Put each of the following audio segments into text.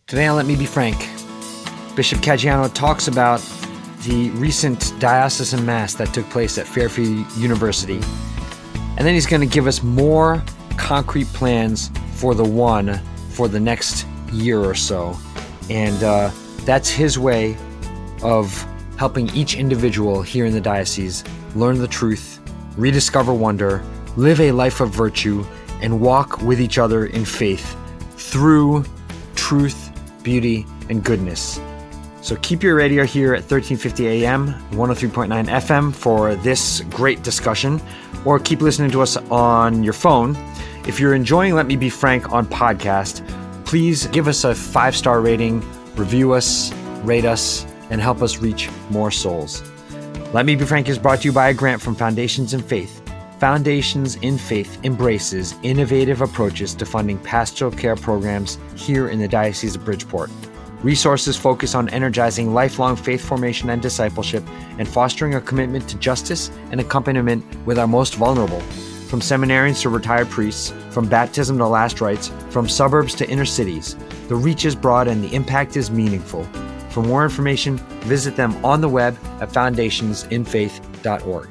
Today on Let Me Be Frank, Bishop Caggiano talks about the recent Diocesan Mass that took place at Fairfield University. And then he's going to give us more concrete plans for the next year or so. And that's his way of helping each individual here in the diocese learn the truth, rediscover wonder, live a life of virtue, and walk with each other in faith through truth, beauty, and goodness. So keep your radio here at 1350 AM, 103.9 FM for this great discussion, or keep listening to us on your phone. If you're enjoying Let Me Be Frank on podcast, please give us a 5-star rating, review us, rate us, and help us reach more souls. Let Me Be Frank is brought to you by a grant from Foundations in Faith. Foundations in Faith embraces innovative approaches to funding pastoral care programs here in the Diocese of Bridgeport. Resources focus on energizing lifelong faith formation and discipleship and fostering a commitment to justice and accompaniment with our most vulnerable. From seminarians to retired priests, from baptism to last rites, from suburbs to inner cities, the reach is broad and the impact is meaningful. For more information, visit them on the web at foundationsinfaith.org.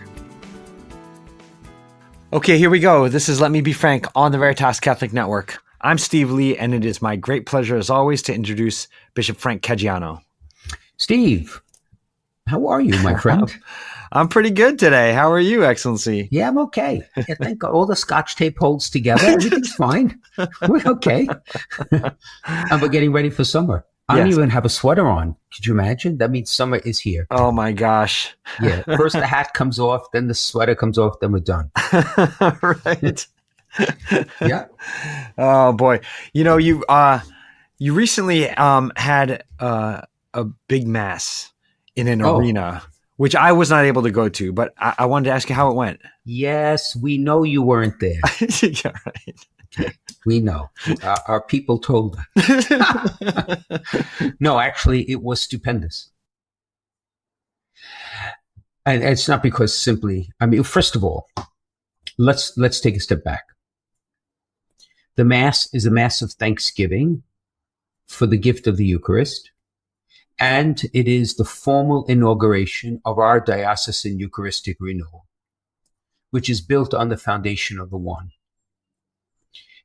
Okay, here we go. This is Let Me Be Frank on the Veritas Catholic Network. I'm Steve Lee, and it is my great pleasure, as always, to introduce Bishop Frank Caggiano. Steve, how are you, my friend? I'm pretty good today. How are you, Excellency? Yeah, I'm okay. I think all the Scotch tape holds together. Everything's fine. We're okay. And we're getting ready for summer. I don't even have a sweater on. Could you imagine? That means summer is here. Oh, my gosh. Yeah. First the hat comes off, then the sweater comes off, then we're done. Right. Yeah. Oh, boy. You know, you recently had a big mass in an arena, which I was not able to go to, but I wanted to ask you how it went. Yes, we know you weren't there. Yeah, right. We know. Our people told us. No, actually, it was stupendous. And it's not because simply, first of all, let's take a step back. The Mass is a Mass of Thanksgiving for the gift of the Eucharist, and it is the formal inauguration of our diocesan Eucharistic renewal, which is built on the foundation of the One.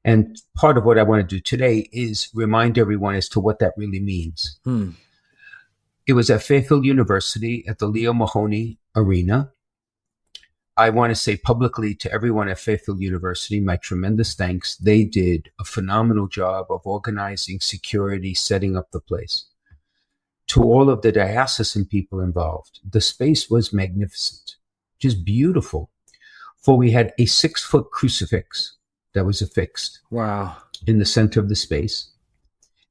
And part of what I want to do today is remind everyone as to what that really means. It was at Fairfield University at the Leo Mahoney Arena. I want to say publicly to everyone at Fairfield University, my tremendous thanks. They did a phenomenal job of organizing security, setting up the place. To all of the diocesan people involved, the space was magnificent, just beautiful. For we had a 6-foot crucifix that was affixed in the center of the space.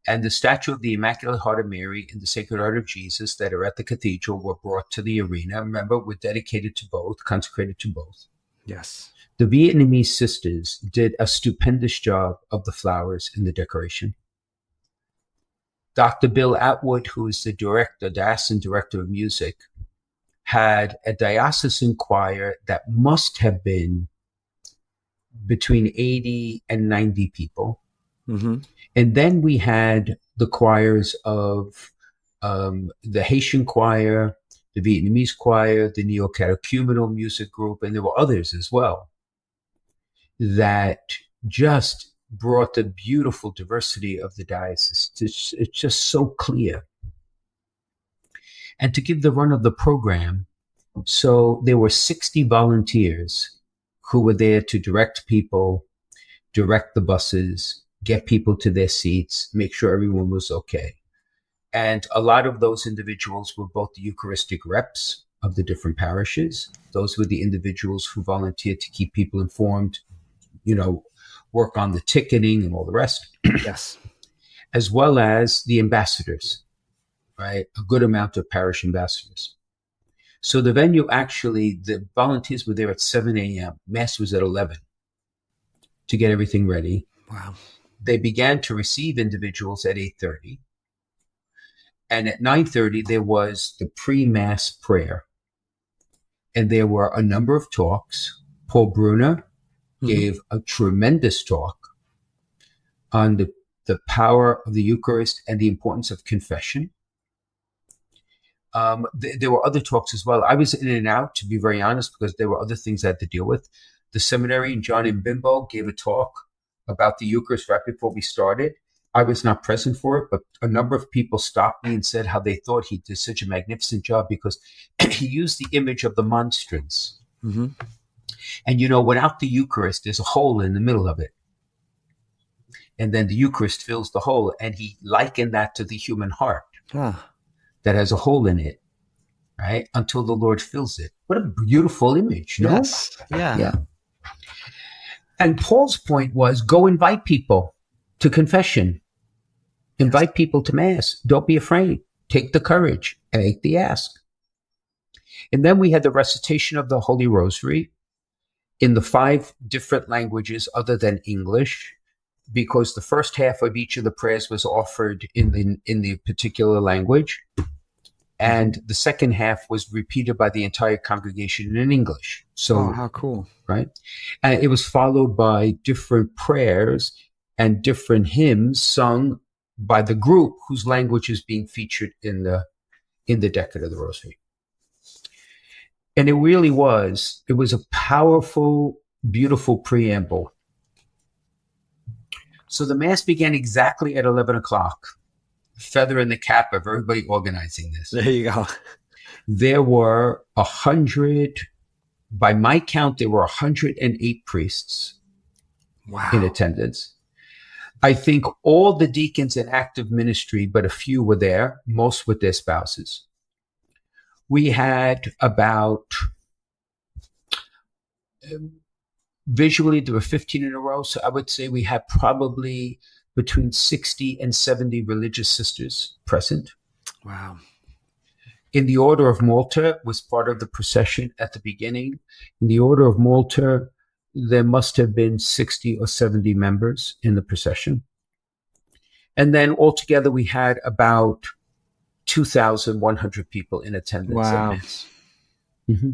And the statue of the Immaculate Heart of Mary and the Sacred Heart of Jesus that are at the cathedral were brought to the arena. Remember, we're dedicated to both, consecrated to both. Yes. The Vietnamese sisters did a stupendous job of the flowers and the decoration. Dr. Bill Atwood, who is the diocesan director of music, had a diocesan choir that must have been between 80 and 90 people. Mm-hmm. And then we had the choirs of the Haitian choir, the Vietnamese choir, the neo-catechumenal music group, and there were others as well that just brought the beautiful diversity of the diocese. It's just so clear. And to give the run of the program, so there were 60 volunteers who were there to direct people, direct the buses, get people to their seats, make sure everyone was okay. And a lot of those individuals were both the Eucharistic reps of the different parishes. Those were the individuals who volunteered to keep people informed, work on the ticketing and all the rest. Yes. As well as the ambassadors, right? A good amount of parish ambassadors. So the venue the volunteers were there at 7 a.m. Mass was at 11 to get everything ready. Wow. They began to receive individuals at 8:30. And at 9:30, there was the pre-Mass prayer. And there were a number of talks. Paul Brunner gave a tremendous talk on the the power of the Eucharist and the importance of confession. There were other talks as well. I was in and out, to be very honest, because there were other things I had to deal with. The seminary, John and Bimbo, gave a talk about the Eucharist right before we started. I was not present for it, but a number of people stopped me and said how they thought he did such a magnificent job because he used the image of the monstrance. Mm-hmm. And without the Eucharist, there's a hole in the middle of it. And then the Eucharist fills the hole, and he likened that to the human heart. That has a hole in it, right? Until the Lord fills it. What a beautiful image, no? Yes. Yeah. And Paul's point was, go invite people to confession. Invite people to Mass. Don't be afraid. Take the courage and make the ask. And then we had the recitation of the Holy Rosary in the 5 different languages other than English, because the first half of each of the prayers was offered in the particular language, and the second half was repeated by the entire congregation in English. So, how cool! Right, and it was followed by different prayers and different hymns sung by the group whose language is being featured in the Decade of the Rosary. And it was a powerful, beautiful preamble. So the Mass began exactly at 11 o'clock. Feather in the cap of everybody organizing this. There you go. There were 100, by my count, there were 108 priests in attendance. I think all the deacons in active ministry, but a few were there, most with their spouses. We had about... visually, there were 15 in a row, so I would say we had probably between 60 and 70 religious sisters present. Wow. In the Order of Malta was part of the procession at the beginning. In the Order of Malta, there must have been 60 or 70 members in the procession. And then altogether, we had about 2,100 people in attendance. Wow. Mm-hmm.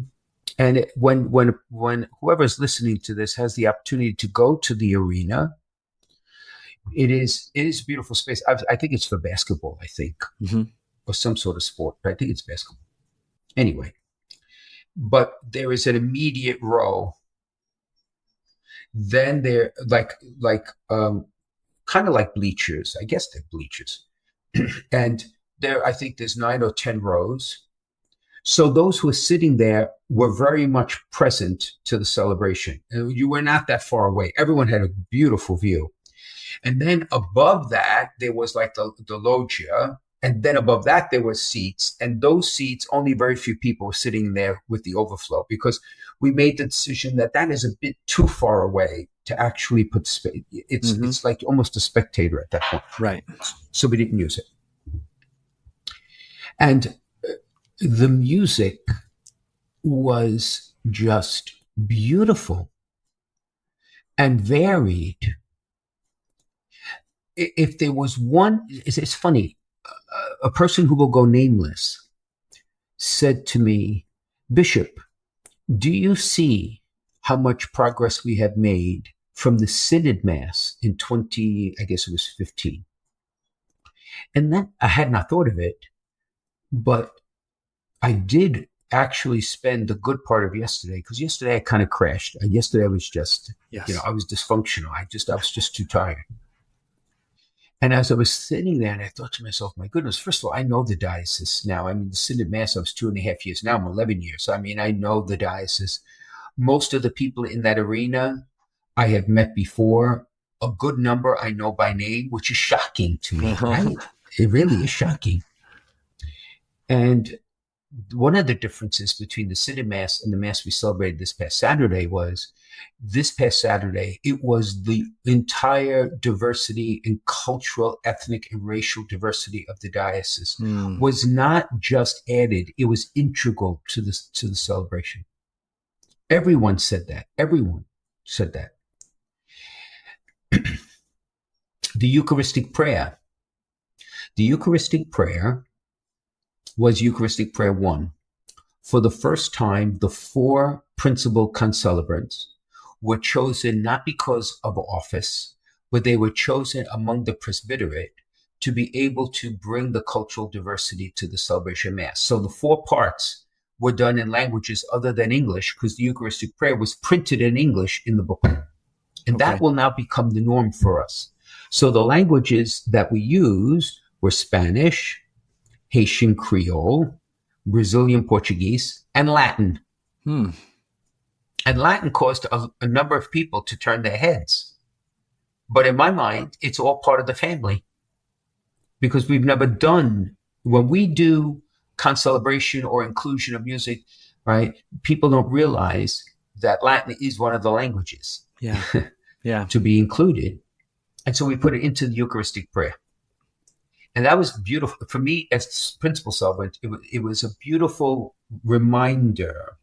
And when whoever's listening to this has the opportunity to go to the arena, it is a beautiful space. I think it's for basketball, or some sort of sport, but I think it's basketball. Anyway, but there is an immediate row. Then there, kind of like bleachers. I guess they're bleachers. And there, I think there's 9 or 10 rows. So those who were sitting there were very much present to the celebration. You were not that far away. Everyone had a beautiful view. And then above that, there was like the loggia. And then above that, there were seats. And those seats, only very few people were sitting there with the overflow, because we made the decision that is a bit too far away to actually put space. It's like almost a spectator at that point. Right. So we didn't use it. And the music was just beautiful and varied. If there was one, it's funny, a person who will go nameless said to me, "Bishop, do you see how much progress we have made from the Synod Mass in 2015? And then I had not thought of it, but I did actually spend a good part of yesterday, because yesterday I kind of crashed. Yesterday I was just, I was dysfunctional. I was just too tired. And as I was sitting there, and I thought to myself, my goodness, first of all, I know the diocese now. I mean, the Synod Mass, I was 2.5 years. Now I'm 11 years. I mean, I know the diocese. Most of the people in that arena I have met before. A good number I know by name, which is shocking to me, right? It really is shocking. And one of the differences between the Synod Mass and the Mass we celebrated this past Saturday was, it was the entire diversity and cultural, ethnic, and racial diversity of the diocese was not just added, it was integral to the celebration. Everyone said that. The Eucharistic prayer. The Eucharistic prayer was Eucharistic Prayer 1. For the first time, the 4 principal concelebrants were chosen not because of office, but they were chosen among the presbyterate to be able to bring the cultural diversity to the celebration Mass. So the 4 parts were done in languages other than English, because the Eucharistic prayer was printed in English in the book. And that will now become the norm for us. So the languages that we used were Spanish, Haitian Creole, Brazilian Portuguese, and Latin. And Latin caused a number of people to turn their heads. But in my mind, it's all part of the family, because we've never done, when we do concelebration or inclusion of music, right? People don't realize that Latin is one of the languages to be included. And so we put it into the Eucharistic prayer. And that was beautiful. For me, as principal celebrant, it was a beautiful reminder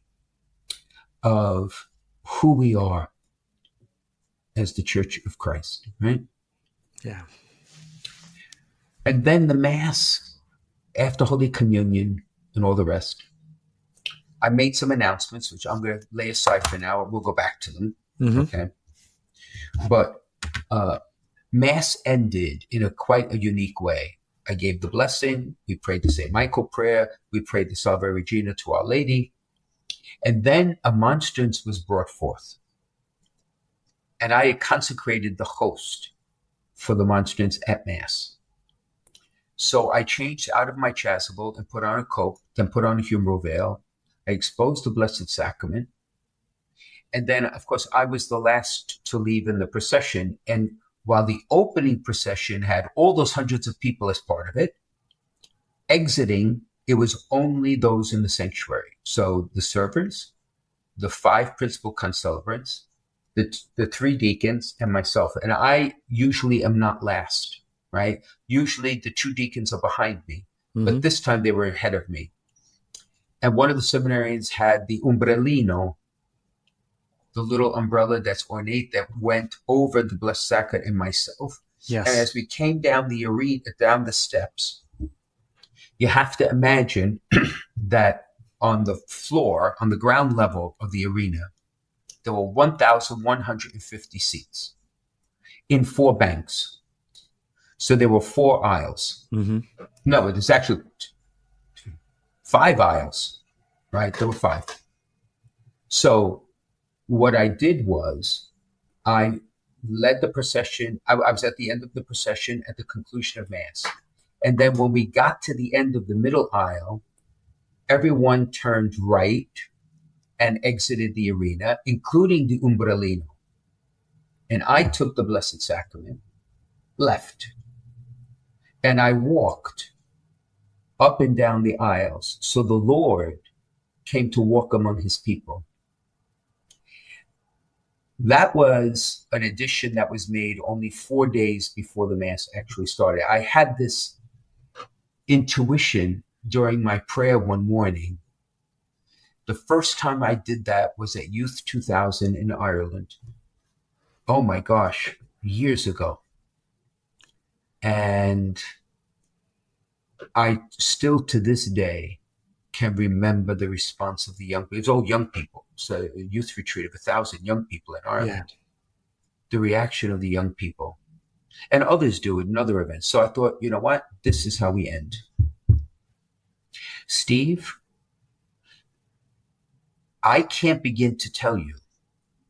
of who we are as the Church of Christ, right? Yeah. And then the Mass, after Holy Communion and all the rest, I made some announcements, which I'm going to lay aside for now. We'll go back to them. Okay. But Mass ended in quite a unique way. I gave the blessing. We prayed the St. Michael prayer. We prayed the Salve Regina to Our Lady. And then a monstrance was brought forth. And I had consecrated the host for the monstrance at Mass. So I changed out of my chasuble and put on a cope, then put on a humeral veil. I exposed the Blessed Sacrament. And then, of course, I was the last to leave in the procession. And while the opening procession had all those hundreds of people as part of it, exiting, it was only those in the sanctuary. So the servers, the 5 principal concelebrants, the 3 deacons, and myself. And I usually am not last, right? Usually the 2 deacons are behind me, but this time they were ahead of me. And one of the seminarians had the umbrellino, the little umbrella that's ornate that went over the Blessed Sacrament and myself. Yes. And as we came down the arena, down the steps, you have to imagine that on the floor, on the ground level of the arena, there were 1,150 seats in 4 banks. So there were 4 aisles. No, it was actually 5 aisles, right? There were 5. So what I did was I led the procession. I was at the end of the procession at the conclusion of Mass. And then when we got to the end of the middle aisle, everyone turned right and exited the arena, including the umbrellino. And I took the Blessed Sacrament, left, and I walked up and down the aisles. So the Lord came to walk among his people. That was an addition that was made only 4 days before the Mass actually started. I had this intuition during my prayer one morning. The first time I did that was at Youth 2000 in Ireland. Oh my gosh, years ago. And I still to this day can remember the response of the young people. It was all young people. So a youth retreat of 1,000 young people in Ireland. Yeah. The reaction of the young people. And others do it in other events. So I thought, you know what? This is how we end. Steve, I can't begin to tell you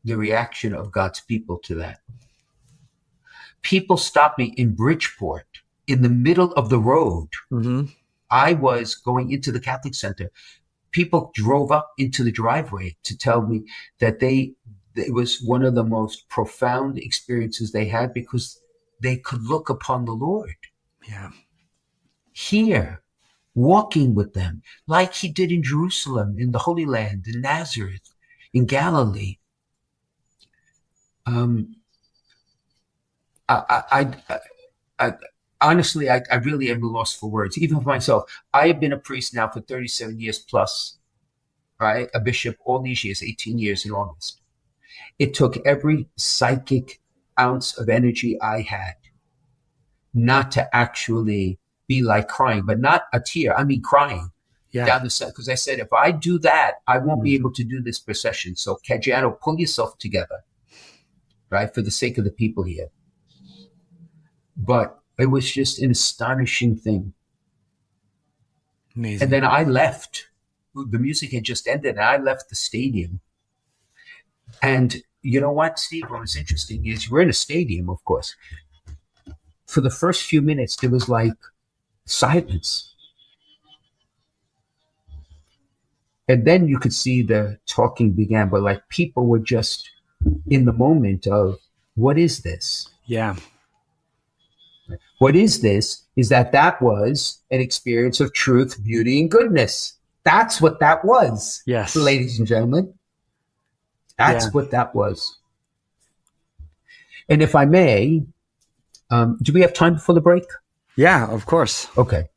the reaction of God's people to that. People stopped me in Bridgeport in the middle of the road. I was going into the Catholic Center. People drove up into the driveway to tell me that it was one of the most profound experiences they had because they could look upon the Lord. Yeah. Here, walking with them, like he did in Jerusalem, in the Holy Land, in Nazareth, in Galilee. Honestly, I really am lost for words, even for myself. I have been a priest now for 37 years plus, right? A bishop all these years, 18 years in August. It took every psychic ounce of energy I had not to actually be like crying, but not a tear. I mean, crying down the side. Because I said, if I do that, I won't be able to do this procession. So Caggiano, pull yourself together, right? For the sake of the people here. But it was just an astonishing thing. Amazing. And then I left. The music had just ended, and I left the stadium. And you know what, Steve? What was interesting is we're in a stadium, of course. For the first few minutes, there was like silence. And then you could see the talking began, but like people were just in the moment of, what is this? Yeah. What is this? Is that was an experience of truth, beauty, and goodness. That's what that was, Yes. ladies and gentlemen. That's what that was. And if I may, do we have time before the break? Yeah, of course. Okay.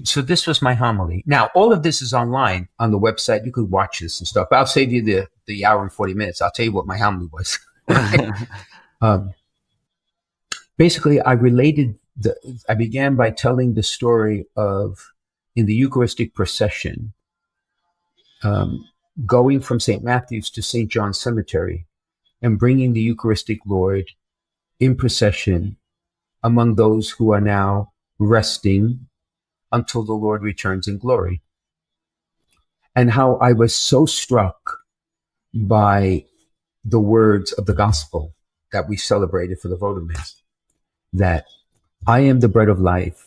So this was my homily. Now, all of this is online on the website. You could watch this and stuff. I'll save you the hour and 40 minutes. I'll tell you what my homily was. Basically, I began by telling the story of, in the Eucharistic procession, going from St. Matthew's to St. John's Cemetery and bringing the Eucharistic Lord in procession among those who are now resting until the Lord returns in glory. And how I was so struck by the words of the gospel that we celebrated for the votive Mass, that I am the bread of life.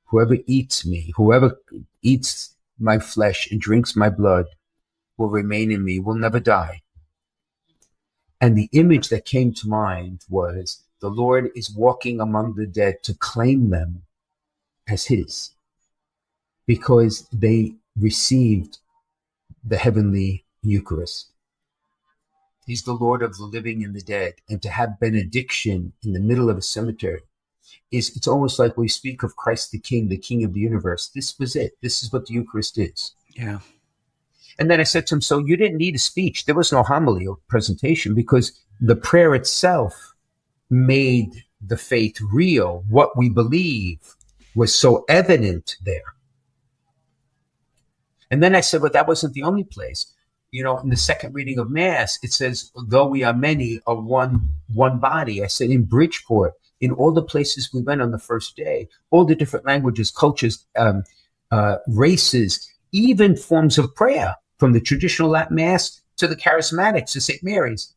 Whoever eats me, whoever eats my flesh and drinks my blood will remain in me, will never die. And the image that came to mind was the Lord is walking among the dead to claim them as his, because they received the heavenly Eucharist. He's the Lord of the living and the dead. And to have benediction in the middle of a cemetery it's almost like we speak of Christ the King of the universe. This was it. This is what the Eucharist is. Yeah. And then I said to him, so you didn't need a speech. There was no homily or presentation, because the prayer itself made the faith real. What we believe was so evident there. And then I said, but that wasn't the only place. You know, in the second reading of Mass, it says, though we are many, are one body. I said, in Bridgeport, in all the places we went on the first day, all the different languages, cultures, races, even forms of prayer, from the traditional Latin Mass to the charismatics, to St. Mary's.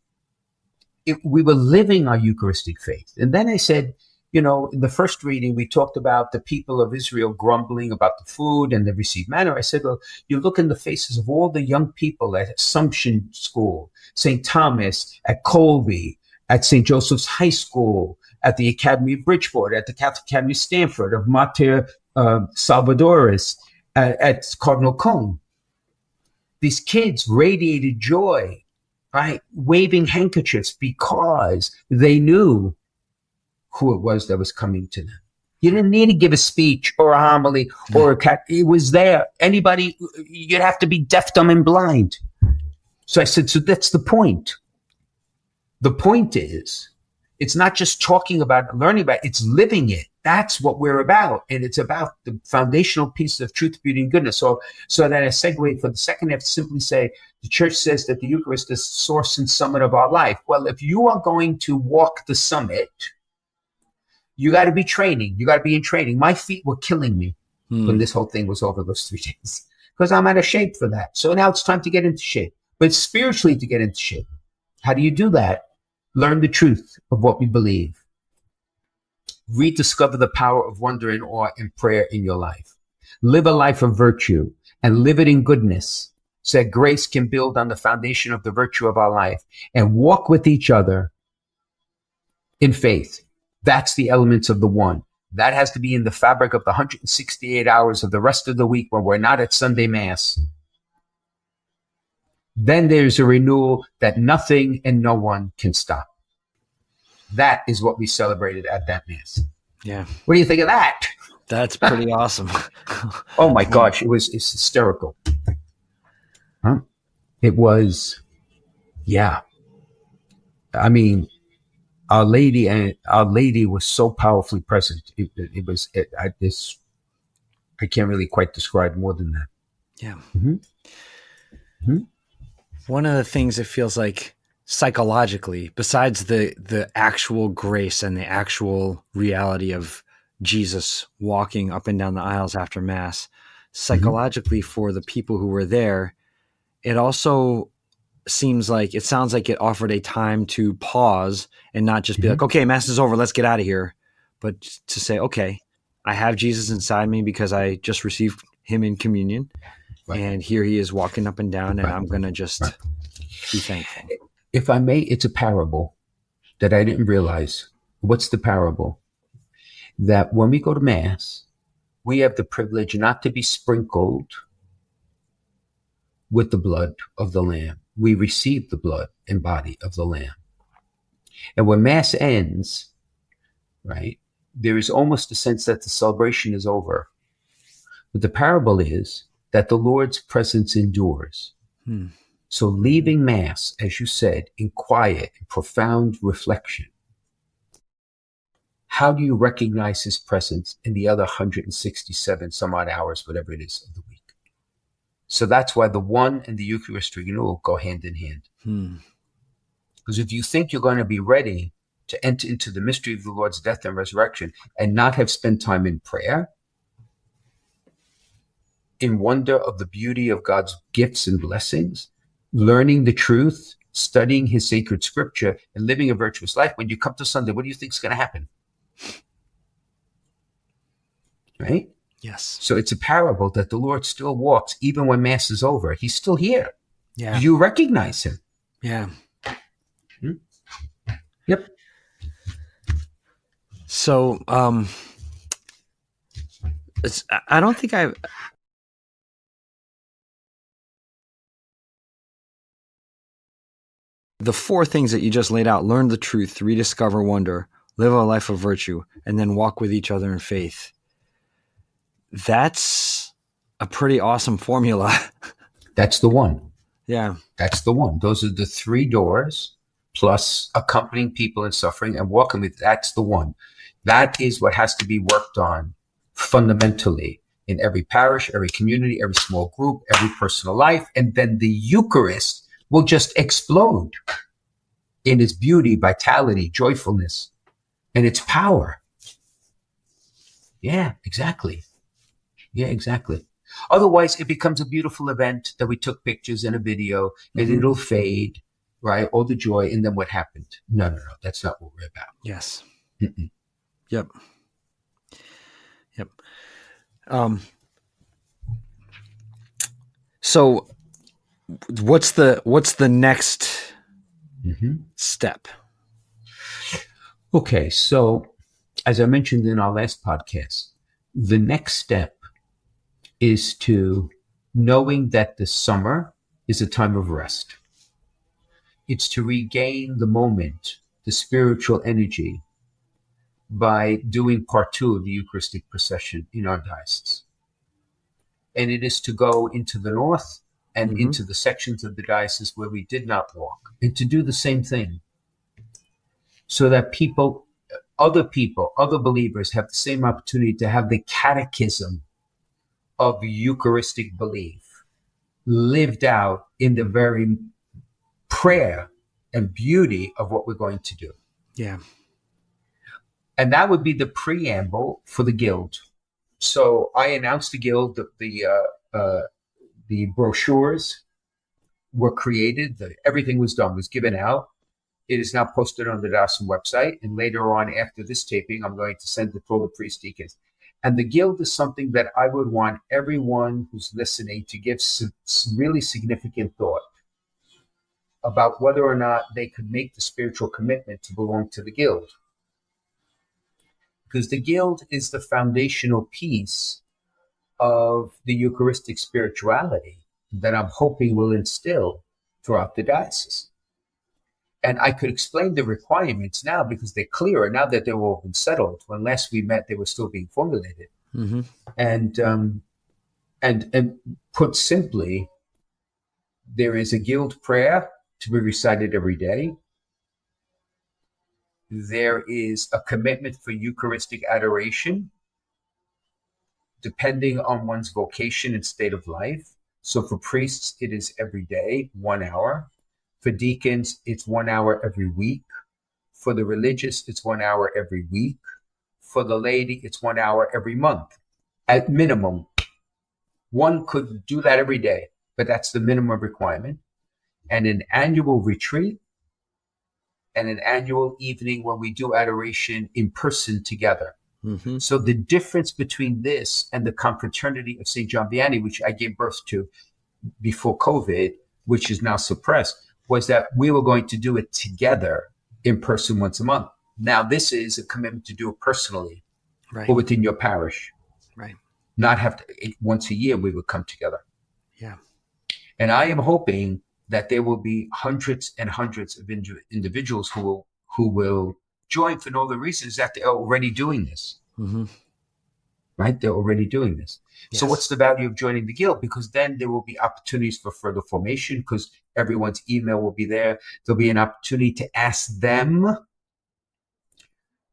We were living our Eucharistic faith. And then I said, you know, in the first reading, we talked about the people of Israel grumbling about the food and they received manna. I said, well, you look in the faces of all the young people at Assumption School, St. Thomas, at Colby, at St. Joseph's High School, at the Academy of Bridgeport, at the Catholic Academy of Stanford, of Mater Salvadoris, at Cardinal Cone. These kids radiated joy, right? Waving handkerchiefs because they knew who it was that was coming to them. You didn't need to give a speech or a homily or it was there. Anybody, you'd have to be deaf, dumb, and blind. So I said, so that's the point. The point is, it's not just talking about, learning about, it's living it. That's what we're about. And it's about the foundational piece of truth, beauty, and goodness. So that I segue for the second half to simply say, the church says that the Eucharist is the source and summit of our life. Well, if you are going to walk the summit, you got to be training. You got to be in training. My feet were killing me when this whole thing was over those 3 days, because I'm out of shape for that. So now it's time to get into shape, but spiritually to get into shape. How do you do that? Learn the truth of what we believe. Rediscover the power of wonder and awe and prayer in your life. Live a life of virtue and live it in goodness, so that grace can build on the foundation of the virtue of our life, and walk with each other in faith. That's the elements of the one. That has to be in the fabric of the 168 hours of the rest of the week when we're not at Sunday Mass. Then there's a renewal that nothing and no one can stop. That is what we celebrated at that Mass. Yeah. What do you think of that? That's pretty awesome. Oh my gosh, it's hysterical. Huh? It was, yeah. I mean, Our Lady was so powerfully present. I can't really quite describe more than that. Yeah. Mm-hmm. Mm-hmm. One of the things it feels like psychologically, besides the actual grace and the actual reality of Jesus walking up and down the aisles after Mass, psychologically for the people who were there, it also sounds like it offered a time to pause and not just be like, okay, Mass is over, let's get out of here, but to say, okay, I have Jesus inside me because I just received him in communion, and here he is walking up and down, and I'm going to just be thankful. If I may, it's a parable that I didn't realize. What's the parable? That when we go to Mass, we have the privilege not to be sprinkled with the blood of the Lamb. We receive the blood and body of the Lamb. And when Mass ends, right, there is almost a sense that the celebration is over. But the parable is that the Lord's presence endures. So leaving Mass, as you said, in quiet and profound reflection, how do you recognize his presence in the other 167 some odd hours, whatever it is, of the week? So that's why the one and the Eucharist renewal go hand in hand. Because if you think you're going to be ready to enter into the mystery of the Lord's death and resurrection and not have spent time in prayer, in wonder of the beauty of God's gifts and blessings, learning the truth, studying his sacred scripture, and living a virtuous life, when you come to Sunday, what do you think is going to happen? Right? Yes. So it's a parable that the Lord still walks even when Mass is over. He's still here. Yeah. Do you recognize him? Yeah. Yep. So, I don't think the four things that you just laid out: learn the truth, rediscover wonder, live a life of virtue, and then walk with each other in faith. That's a pretty awesome formula. That's the one. Yeah. That's the one. Those are the three doors, plus accompanying people in suffering and walking with. That's the one. That is what has to be worked on fundamentally in every parish, every community, every small group, every personal life. And then the Eucharist will just explode in its beauty, vitality, joyfulness, and its power. Yeah, exactly. Yeah, exactly. Otherwise, it becomes a beautiful event that we took pictures and a video, and it'll fade, right? All the joy, and then what happened? No. That's not what we're about. Yes. Mm-mm. Yep. So what's the next step? Okay, so as I mentioned in our last podcast, the next step is to knowing that the summer is a time of rest. It's to regain the moment, the spiritual energy, by doing part 2 of the Eucharistic procession in our diocese. And it is to go into the north and into the sections of the diocese where we did not walk, and to do the same thing, so that other believers have the same opportunity to have the catechism of Eucharistic belief lived out in the very prayer and beauty of what we're going to do. Yeah. And that would be the preamble for the Guild. So I announced the Guild, the brochures were created, everything was done, was given out. It is now posted on the Diocesan website, and later on, after this taping, I'm going to send it to all the priest deacons. And the Guild is something that I would want everyone who's listening to give some really significant thought about whether or not they could make the spiritual commitment to belong to the Guild. Because the Guild is the foundational piece of the Eucharistic spirituality that I'm hoping will instill throughout the diocese. And I could explain the requirements now because they're clearer now that they've all been settled. When last we met, they were still being formulated. And put simply, there is a Guild prayer to be recited every day. There is a commitment for Eucharistic adoration, depending on one's vocation and state of life. So for priests, it is every day, 1 hour. For deacons, it's 1 hour every week. For the religious, it's 1 hour every week. For the laity, it's 1 hour every month. At minimum, one could do that every day, but that's the minimum requirement. And an annual retreat and an annual evening when we do adoration in person together. Mm-hmm. So the difference between this and the confraternity of St. John Vianney, which I gave birth to before COVID, which is now suppressed, was that we were going to do it together in person once a month. Now this is a commitment to do it personally, Right. or within your parish. Right. Not have to, once a year we would come together. Yeah. And I am hoping that there will be hundreds and hundreds of individuals who will join for no other reasons that they're already doing this. Mm-hmm. Right? They're already doing this. Yes. So what's the value of joining the guild? Because then there will be opportunities for further formation because everyone's email will be there. There'll be an opportunity to ask them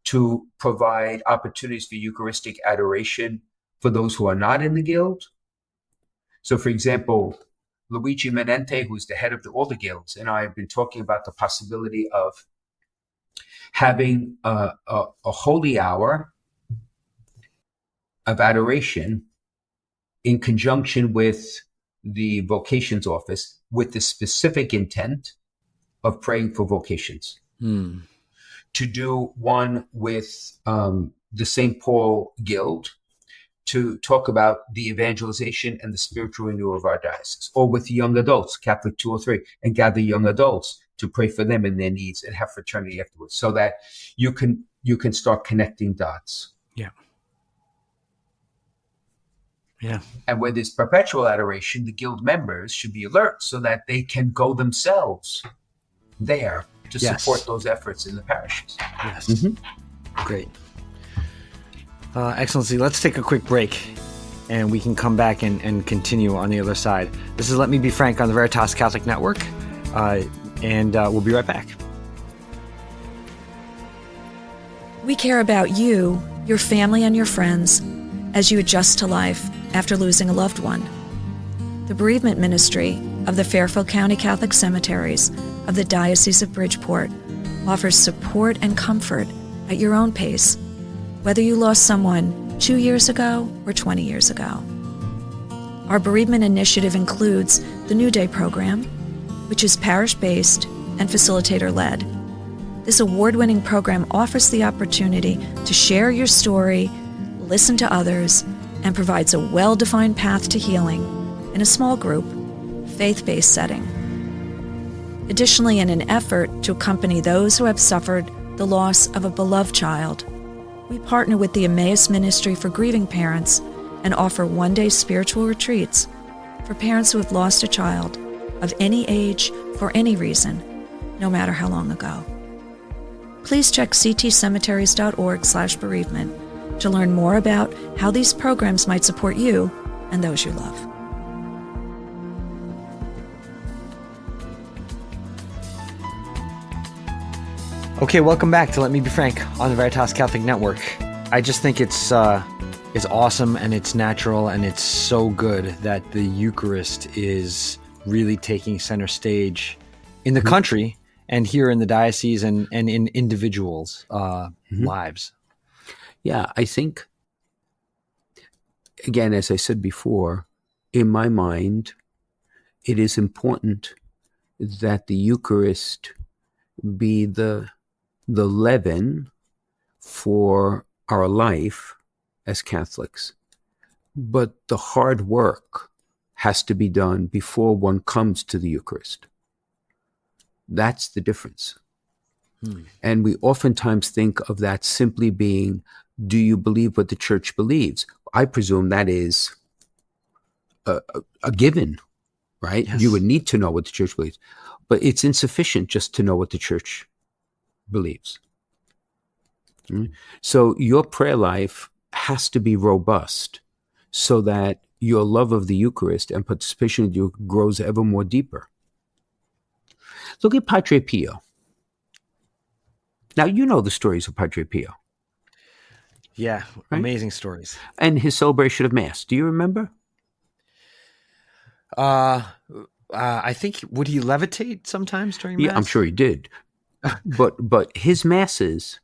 to provide opportunities for Eucharistic adoration for those who are not in the guild. So, for example, Luigi Menente, who's the head of all the guilds, and I have been talking about the possibility of having a holy hour of adoration in conjunction with the vocations office with the specific intent of praying for vocations. To do one with the St. Paul Guild to talk about the evangelization and the spiritual renewal of our diocese, or with young adults, Catholic 203, and gather young adults to pray for them and their needs and have fraternity afterwards, so that you can start connecting dots. Yeah. Yeah. And where there's perpetual adoration, the guild members should be alert so that they can go themselves there to support those efforts in the parishes. Yes. Mm-hmm. Great. Excellency, let's take a quick break and we can come back and continue on the other side. This is Let Me Be Frank on the Veritas Catholic Network, and we'll be right back. We care about you, your family, and your friends as you adjust to life after losing a loved one. The bereavement ministry of the Fairfield County Catholic Cemeteries of the Diocese of Bridgeport offers support and comfort at your own pace, whether you lost someone 2 years ago or 20 years ago. Our bereavement initiative includes the New Day program, which is parish-based and facilitator-led. This award-winning program offers the opportunity to share your story, listen to others, and provides a well-defined path to healing in a small group, faith-based setting. Additionally, in an effort to accompany those who have suffered the loss of a beloved child, we partner with the Emmaus Ministry for Grieving Parents and offer one-day spiritual retreats for parents who have lost a child of any age for any reason, no matter how long ago. Please check ctcemeteries.org/bereavement to learn more about how these programs might support you and those you love. Okay, welcome back to Let Me Be Frank on the Veritas Catholic Network. I just think it's awesome and it's natural and it's so good that the Eucharist is really taking center stage in the country and here in the diocese and in individuals' lives. Yeah, I think, again, as I said before, in my mind, it is important that the Eucharist be the leaven for our life as Catholics. But the hard work has to be done before one comes to the Eucharist. That's the difference. And we oftentimes think of that simply being, do you believe what the church believes? I presume that is a given, right? Yes. You would need to know what the church believes. But it's insufficient just to know what the church believes. So your prayer life has to be robust so that your love of the Eucharist and participation in the Eucharist grows ever more deeper. Look at Padre Pio. Now, you know the stories of Padre Pio. Yeah, Right? amazing stories. And his celebration of Mass. Do you remember? I think, would he levitate sometimes during Mass? Yeah, I'm sure he did. But his masses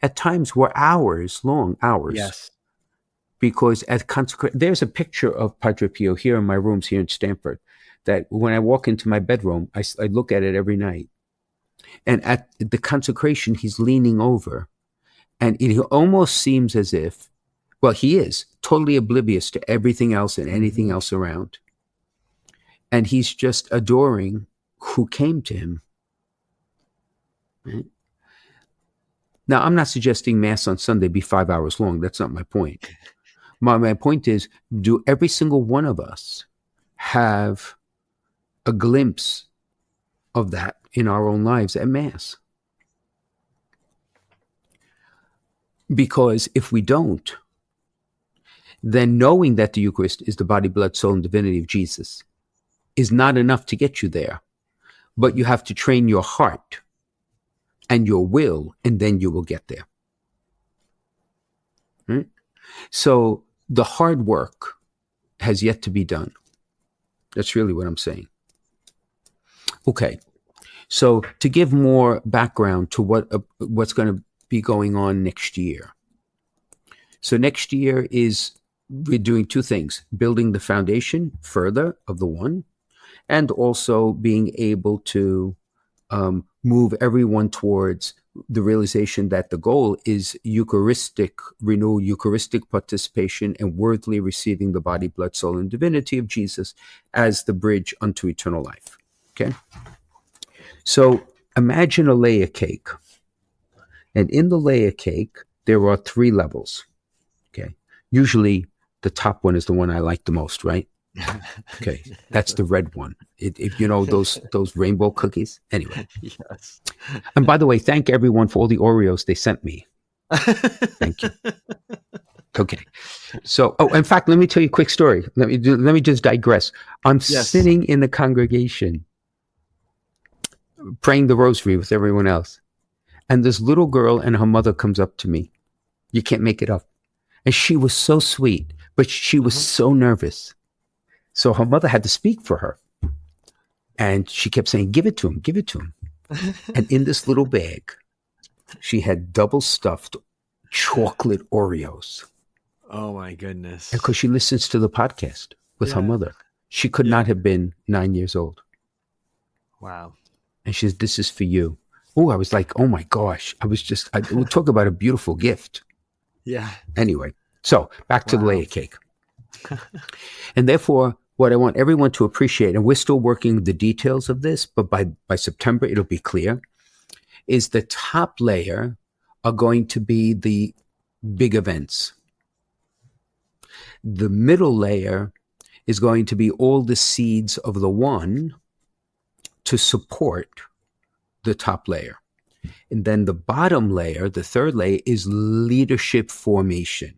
at times were hours long, hours. Yes. Because at there's a picture of Padre Pio here in my rooms here in Stamford, that when I walk into my bedroom, I look at it every night. And at the consecration, he's leaning over, and it almost seems as if, well, he is totally oblivious to everything else and anything else around. And he's just adoring who came to him. Right? Now, I'm not suggesting Mass on Sunday be 5 hours long. That's not my point. My point is, do every single one of us have a glimpse of that in our own lives at Mass? Because if we don't, then knowing that the Eucharist is the body, blood, soul, and divinity of Jesus is not enough to get you there. But you have to train your heart and your will, and then you will get there. Right? So the hard work has yet to be done. That's really what I'm saying. Okay. So to give more background to what's going to be going on next year. So next year we're doing two things: building the foundation further of the one, and also being able to move everyone towards the realization that the goal is renewal Eucharistic participation and worthily receiving the body, blood, soul, and divinity of Jesus as the bridge unto eternal life. Okay? So imagine a layer cake. And in the layer cake, there are 3 levels. Okay? Usually the top one is the one I like the most, right? Okay, that's the red one. If you know those rainbow cookies. Anyway. Yes. And by the way, thank everyone for all the Oreos they sent me. Thank you. Okay. So, in fact, let me tell you a quick story. Let me just digress. I'm sitting in the congregation praying the rosary with everyone else. And this little girl and her mother comes up to me. You can't make it up. And she was so sweet, but she was so nervous. So her mother had to speak for her. And she kept saying, give it to him, give it to him. And in this little bag, she had double stuffed chocolate Oreos. Oh, my goodness. Because she listens to the podcast with her mother. She could not have been 9 years old. Wow. And she says, this is for you. Oh, I was like, oh my gosh. We'll talk about a beautiful gift. Yeah. Anyway, so back to the layer cake. And therefore, what I want everyone to appreciate, and we're still working the details of this, but by September, it'll be clear, is the top layer are going to be the big events. The middle layer is going to be all the seeds of the one to support the top layer. And then the bottom layer, the third layer, is leadership formation.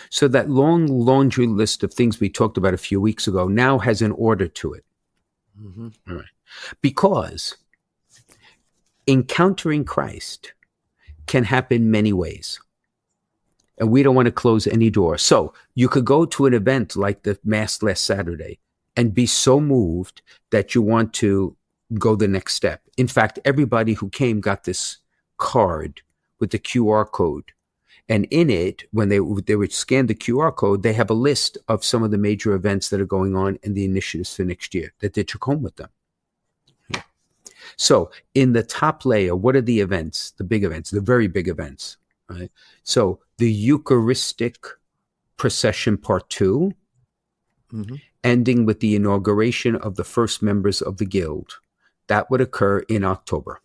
So that long laundry list of things we talked about a few weeks ago now has an order to it. Mm-hmm. All right. Because encountering Christ can happen many ways. And we don't want to close any door. So you could go to an event like the Mass last Saturday and be so moved that you want to go the next step. In fact, everybody who came got this card with the QR code. And in it, when they would scan the QR code, they have a list of some of the major events that are going on and the initiatives for next year that they took home with them. So in the top layer, what are the events, the big events, the very big events? Right? So the Eucharistic procession part 2, ending with the inauguration of the first members of the Guild. That would occur in October,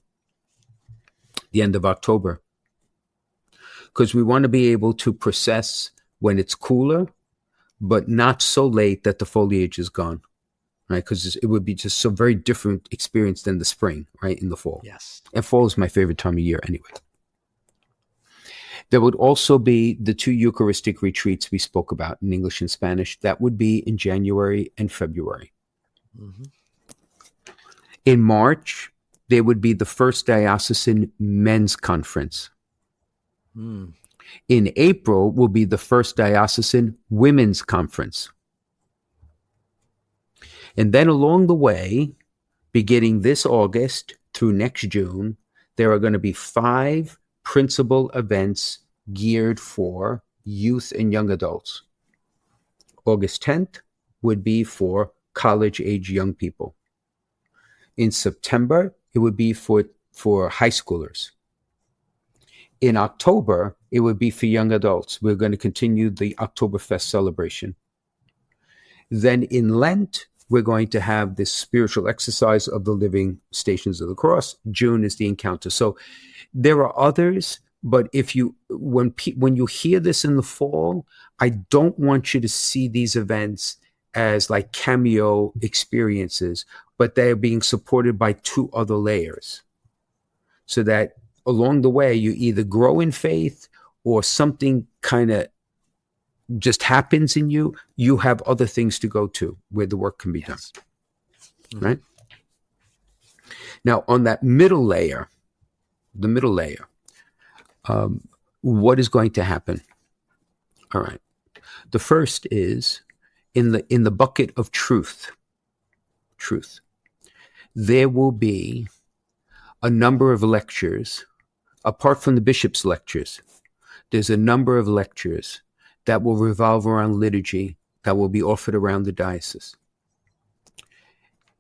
the end of October. Because we want to be able to process when it's cooler, but not so late that the foliage is gone, right? Because it would be just so very different experience than the spring, right, in the fall. Yes. And fall is my favorite time of year anyway. There would also be the 2 Eucharistic retreats we spoke about in English and Spanish. That would be in January and February. Mm-hmm. In March, there would be the first Diocesan Men's Conference. In April will be the first Diocesan Women's Conference. And then along the way, beginning this August through next June, there are going to be 5 principal events geared for youth and young adults. August 10th would be for college-age young people. In September, it would be for high schoolers. In October, it would be for young adults. We're going to continue the Oktoberfest celebration. Then in Lent, we're going to have this spiritual exercise of the living Stations of the Cross. June is the encounter. So there are others, but when you hear this in the fall, I don't want you to see these events as like cameo experiences, but they're being supported by 2 other layers, so that along the way you either grow in faith or something kind of just happens in you. You have other things to go to where the work can be done. Mm-hmm. Right? Now, on that middle layer, what is going to happen? All right. The first is in the bucket of truth. There will be a number of lectures, apart from the bishop's lectures. There's a number of lectures that will revolve around liturgy that will be offered around the diocese.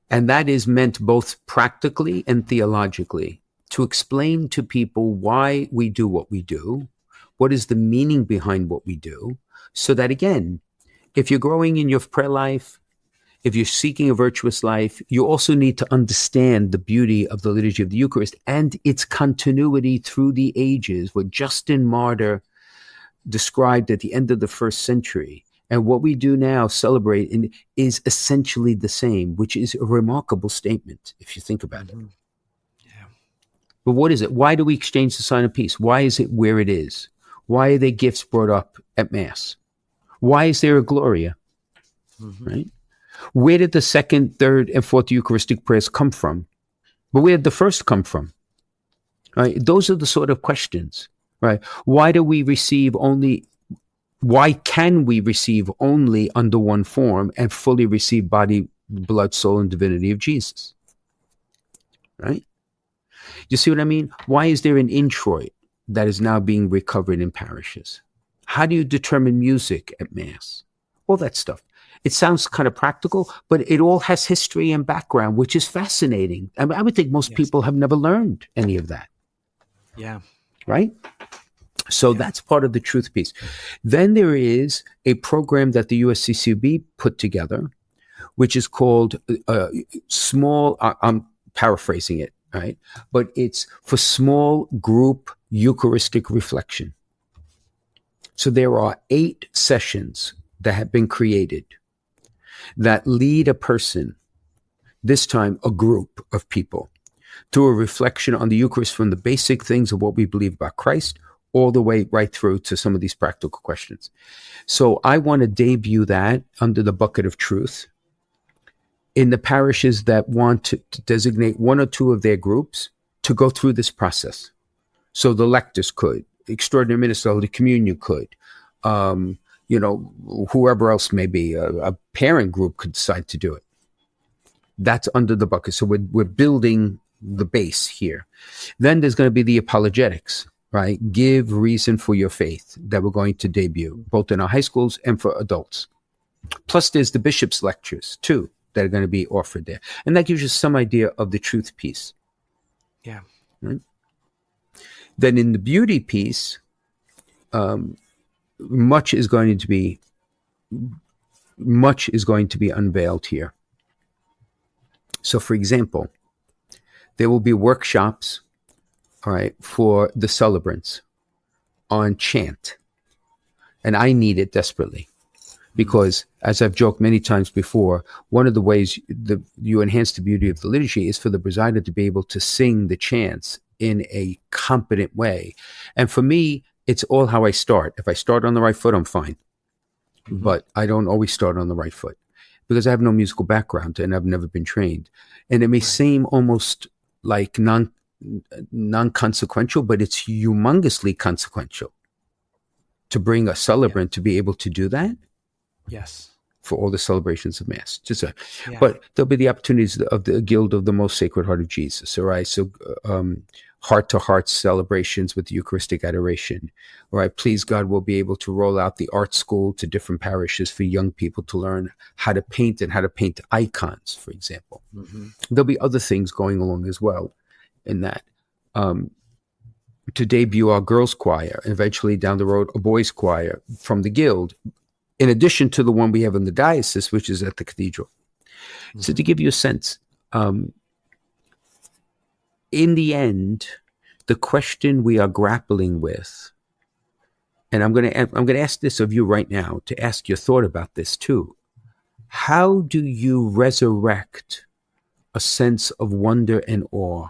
And that is meant both practically and theologically to explain to people why we do what we do, what is the meaning behind what we do, so that, again, if you're growing in your prayer life, if you're seeking a virtuous life, you also need to understand the beauty of the liturgy of the Eucharist and its continuity through the ages, what Justin Martyr described at the end of the 1st century. And what we do now celebrate is essentially the same, which is a remarkable statement if you think about it. Yeah. But what is it? Why do we exchange the sign of peace? Why is it where it is? Why are there gifts brought up at Mass? Why is there a Gloria? Mm-hmm. Right? Where did the 2nd, 3rd, and 4th Eucharistic prayers come from? But where did the first come from? Right? Those are the sort of questions. Right? Why can we receive only under one form and fully receive body, blood, soul, and divinity of Jesus? Right? You see what I mean? Why is there an introit that is now being recovered in parishes? How do you determine music at Mass? All that stuff. It sounds kind of practical, but it all has history and background, which is fascinating. I mean, I would think most people have never learned any of that. Yeah. Right? So that's part of the truth piece. Then there is a program that the USCCB put together, which is called small, I'm paraphrasing it, right? But it's for small group Eucharistic reflection. So there are 8 sessions that have been created that lead a person, this time a group of people, to a reflection on the Eucharist from the basic things of what we believe about Christ all the way right through to some of these practical questions. So I want to debut that under the bucket of truth in the parishes that want to designate 1 or 2 of their groups to go through this process. So the lectors could, extraordinary minister of the communion could, whoever else may be, a parent group could decide to do it. That's under the bucket. So we're building the base here. Then there's going to be the apologetics, right? Give reason for your faith that we're going to debut, both in our high schools and for adults. Plus there's the bishop's lectures too that are going to be offered there. And that gives you some idea of the truth piece. Yeah. Right? Then in the beauty piece, much is going to be unveiled here. So, for example, there will be workshops, all right, for the celebrants on chant, and I need it desperately because, as I've joked many times before, one of the ways you enhance the beauty of the liturgy is for the presider to be able to sing the chants in a competent way, and for me, it's all how I start. If I start on the right foot, I'm fine. Mm-hmm. But I don't always start on the right foot because I have no musical background and I've never been trained. And it may seem almost like non-consequential, but it's humongously consequential to bring a celebrant to be able to do that. Yes. for all the celebrations of Mass. Yeah. But there'll be the opportunities of the Guild of the Most Sacred Heart of Jesus. All right. So, heart-to-heart celebrations with the Eucharistic adoration. All right. Please God, we'll be able to roll out the art school to different parishes for young people to learn how to paint and how to paint icons, for example. Mm-hmm. There'll be other things going along as well in that. To debut our girls' choir, eventually down the road, a boys' choir from the Guild, in addition to the one we have in the diocese, which is at the cathedral. Mm-hmm. So to give you a sense, in the end, the question we are grappling with, and I'm going to ask this of you right now to ask your thought about this too. How do you resurrect a sense of wonder and awe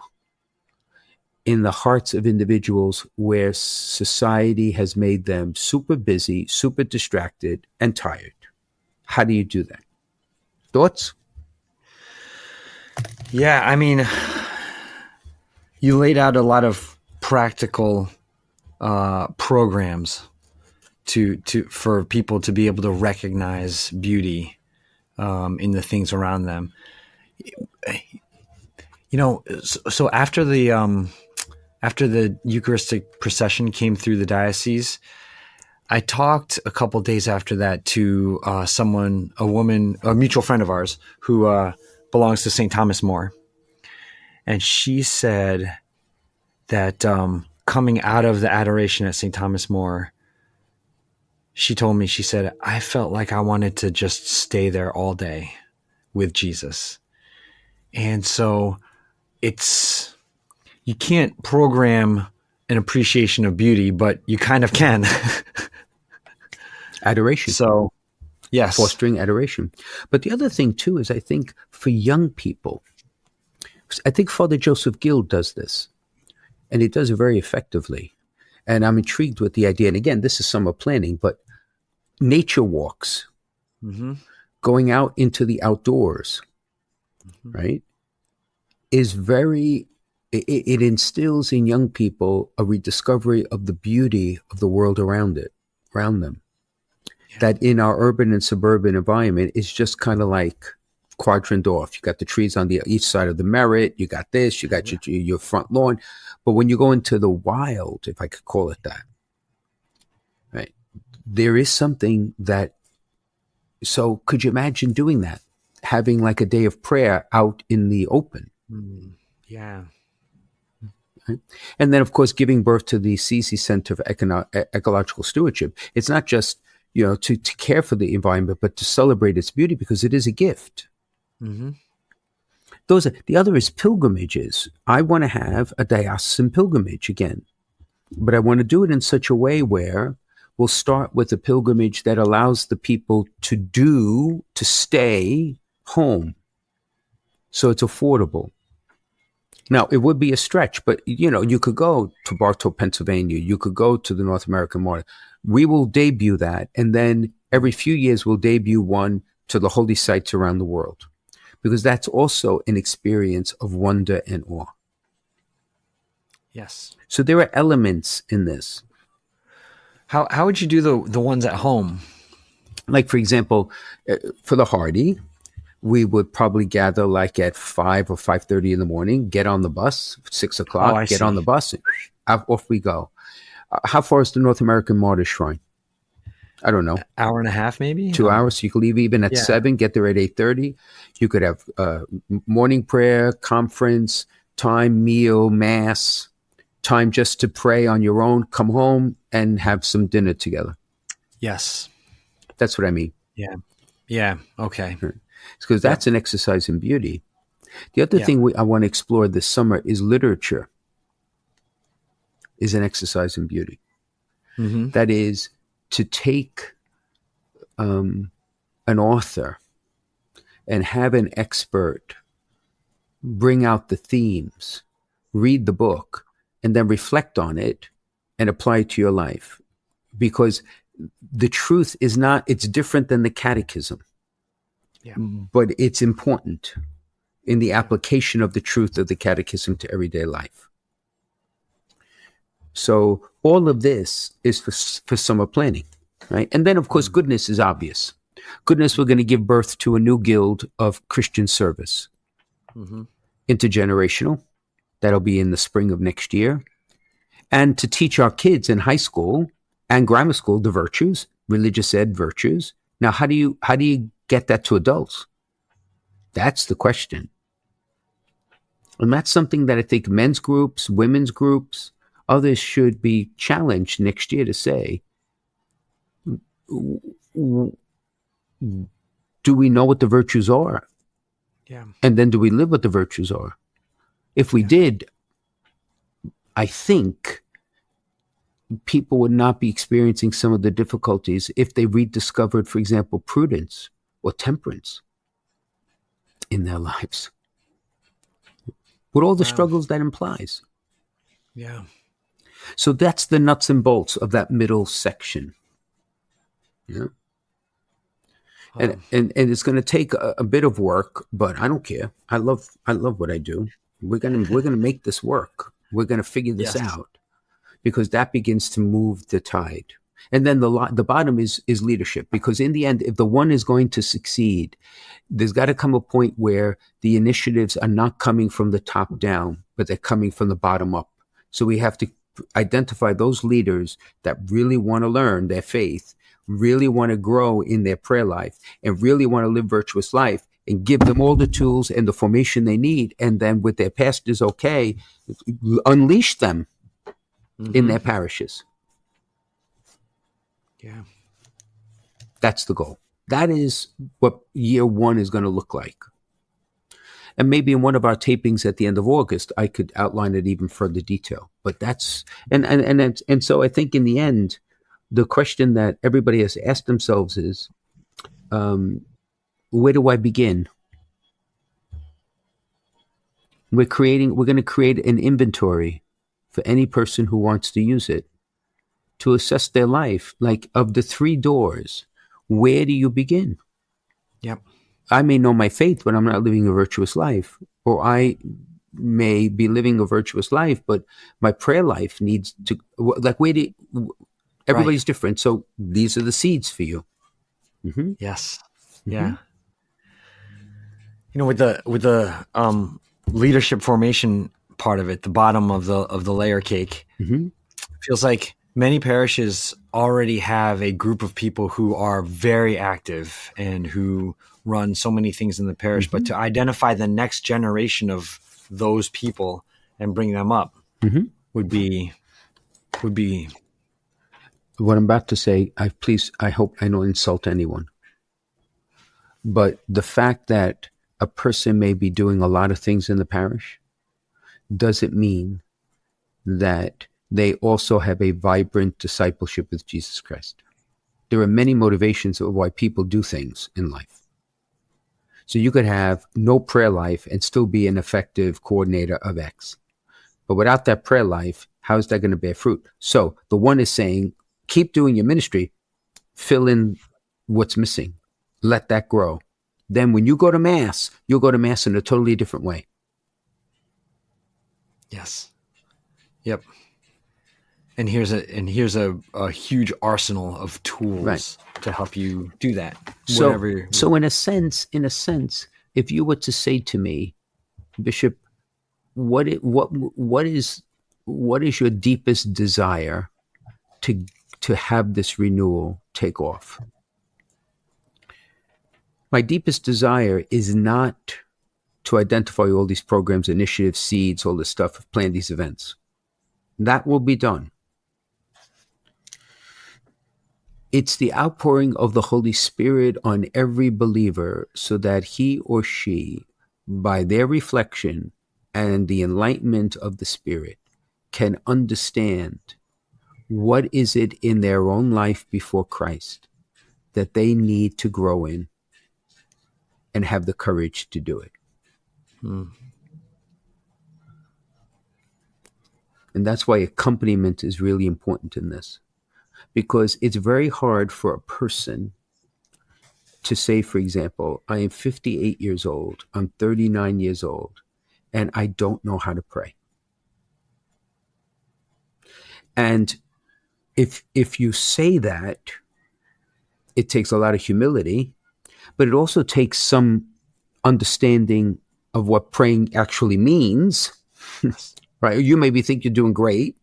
in the hearts of individuals where society has made them super busy, super distracted, and tired? How do you do that? Thoughts? Yeah, I mean, you laid out a lot of practical programs for people to be able to recognize beauty in the things around them. You know, so after the Eucharistic procession came through the diocese, I talked a couple days after that to a woman, a mutual friend of ours who belongs to St. Thomas More. And she said that coming out of the adoration at St. Thomas More, she told me, she said, I felt like I wanted to just stay there all day with Jesus. And so you can't program an appreciation of beauty, but you kind of can. Adoration. So, yes. Fostering adoration. But the other thing, too, is I think for young people, I think Father Joseph Guild does this, and he does it very effectively. And I'm intrigued with the idea. And again, this is summer planning, but nature walks, mm-hmm. going out into the outdoors, mm-hmm. right, is it instills in young people a rediscovery of the beauty of the world around them. Yeah. That in our urban and suburban environment is just kind of like quadrant off. You got the trees on each side of the Merritt. You got this. You got your front lawn. But when you go into the wild, if I could call it that, right, there is something that. So could you imagine doing that? Having like a day of prayer out in the open. Yeah. Right? And then, of course, giving birth to the CC Center for Ecological Stewardship. It's not just, to care for the environment, but to celebrate its beauty because it is a gift. Mm-hmm. The other is pilgrimages. I want to have a diocesan pilgrimage again, but I want to do it in such a way where we'll start with a pilgrimage that allows the people to stay home. So it's affordable. Now, it would be a stretch, but, you could go to Bartow, Pennsylvania. You could go to the North American Martyr. We will debut that. And then every few years, we'll debut one to the holy sites around the world, because that's also an experience of wonder and awe. Yes. So there are elements in this. How would you do the ones at home? Like, for example, for the Hardy, we would probably gather like at 5 or 5:30 in the morning, get on the bus, 6 o'clock, get on the bus, and off we go. How far is the North American Martyr Shrine? I don't know. Hour and a half, maybe? 2 hours. So you could leave even at 7, get there at 8:30. You could have morning prayer, conference, time, meal, mass, time just to pray on your own, come home and have some dinner together. Yes. That's what I mean. Yeah. Yeah. Okay. Because that's an exercise in beauty. The other thing I want to explore this summer is literature is an exercise in beauty. Mm-hmm. That is to take an author and have an expert bring out the themes, read the book, and then reflect on it and apply it to your life. Because the truth is it's different than the catechism. Yeah. But it's important in the application of the truth of the catechism to everyday life. So all of this is for summer planning, right? And then, of course, goodness is obvious. Goodness, we're going to give birth to a new guild of Christian service. Mm-hmm. Intergenerational. That'll be in the spring of next year. And to teach our kids in high school and grammar school the virtues, religious ed virtues. Now, how do you get that to adults? That's the question. And that's something that I think men's groups, women's groups, others should be challenged next year to say, do we know what the virtues are? Yeah. And then do we live what the virtues are? If we did, I think people would not be experiencing some of the difficulties if they rediscovered, for example, prudence or temperance in their lives. With all the struggles that implies. Yeah. So that's the nuts and bolts of that middle section. Yeah. And it's going to take a bit of work, but I don't care. I love what I do. We're gonna make this work. We're gonna figure this out, because that begins to move the tide. And then the bottom is leadership, because in the end, if the one is going to succeed, there's got to come a point where the initiatives are not coming from the top down, but they're coming from the bottom up. So we have to identify those leaders that really want to learn their faith, really want to grow in their prayer life, and really want to live virtuous life, and give them all the tools and the formation they need. And then with their pastors, unleash them in their parishes. Yeah. That's the goal. That is what year one is going to look like. And maybe in one of our tapings at the end of August, I could outline it even further detail. But that's, and so I think in the end, the question that everybody has asked themselves is, where do I begin? We're going to create an inventory for any person who wants to use it to assess their life. Like, of the 3 doors, where do you begin? Yep. I may know my faith, but I'm not living a virtuous life. Or I may be living a virtuous life, but my prayer life needs to, like, everybody's different. So these are the seeds for you. Mm-hmm. Yes. Yeah. With the leadership formation part of it, the bottom of the layer cake, feels like many parishes already have a group of people who are very active and who run so many things in the parish, but to identify the next generation of those people and bring them up would be what I'm about to say. I hope I don't insult anyone, but the fact that a person may be doing a lot of things in the parish doesn't mean that they also have a vibrant discipleship with Jesus Christ. There are many motivations of why people do things in life. So you could have no prayer life and still be an effective coordinator of X. But without that prayer life, how is that going to bear fruit? So the one is saying, keep doing your ministry, fill in what's missing, let that grow. Then when you go to Mass, you'll go to Mass in a totally different way. Yes. Yep. And here's a huge arsenal of tools to help you do that. So in a sense, if you were to say to me, Bishop, what is your deepest desire to have this renewal take off? My deepest desire is not to identify all these programs, initiatives, seeds, all this stuff, plan these events. That will be done. It's the outpouring of the Holy Spirit on every believer so that he or she, by their reflection and the enlightenment of the Spirit, can understand what is it in their own life before Christ that they need to grow in and have the courage to do it. And that's why accompaniment is really important in this. Because it's very hard for a person to say, for example, I am 58 years old, I'm 39 years old, and I don't know how to pray. And if you say that, it takes a lot of humility, but it also takes some understanding of what praying actually means, right? You maybe think you're doing great,